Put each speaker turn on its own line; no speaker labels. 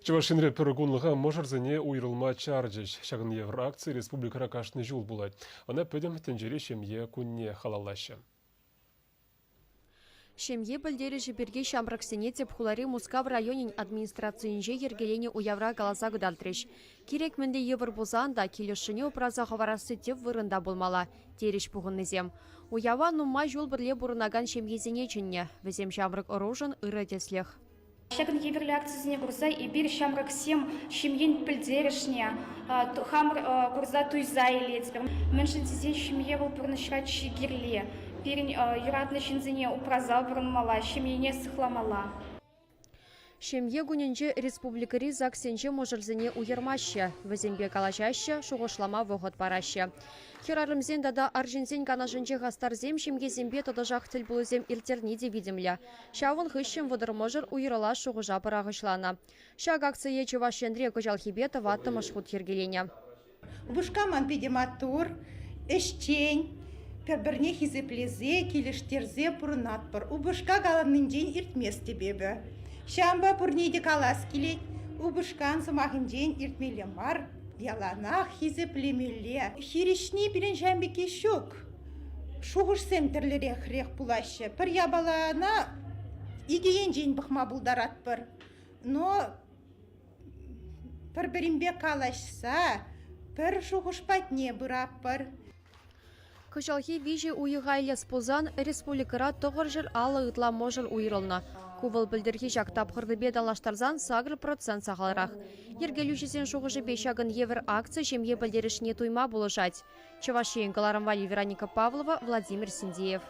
Чувашинре піргунлыға можырзыне уйрылма чарджыш. Шағын евр акции республикара кашны жул булайды. Она пөдім тенжере шемье күнне халалашы.
Шемье білдері жіберге шамраксене теп хулари Мускав районин администрациянже ергелене уявра галаса гыдалтреш. Керек мінді евр бузан да келешіне упраза хаварасы теп вырында болмала. Тереш бұғыннызем. Уява нумма жол бірле бұрынаган шемьезене чынне. Візем шамрак оружын ыры деслех.
Шагын еверлі акцизіне курса и бир шамрак сем шемьен пілдерішне, хам курса туйза елет. Меншін тізе шемье бұл пұрнышрат шигерле. Перін юратны шинзіне упраза бұрынмала, шемьене сықламала.
Шемье гуненже республикари заксенже можырзіне уермаще, візембе калашаще, шуғышлама вғыт параще. Херарымзен дада аржинзен канажынже гастарзем шемгезембе тодажақ тіл бұлызем илтерни де видимля. Шавын хыщем вадыр можыр уйрала шуғыжа парағышлана. Шаг акция Чувашендре Кожалхибета ватты машхут ергелене.
Убышкаман педематур, эшчень, пербірне хизеплезе, келештерзе пұрынатпыр. Убышка галанның ден иртмес тебебі. Шамба пұрнейді калас келет, убышкан сымағын ден иртмелемар, яланақ хизеплемеле. Хирешне бірін жәмбеке шөк. Шуғыш сәмтірлері хрех бұлашы. Пір ябалана игеен ден бұқма бұлдаратпыр. Но пір бірінбе калашса, пір шуғыш патне бұраппыр.
Кожалхи вижи уйғайле спозан республикара тоғыр жыр алы ұтла можыр уйрылна. Кувыл білдірхи жақтап қырдыбе далаштарзан сағыр процент сағалырақ. Ергелюшесен шуғыжы бешагын евр акция жемге білдерішіне туйма болышать. Чувашиен Галарамвали Вероника Павлова, Владимир Синдеев.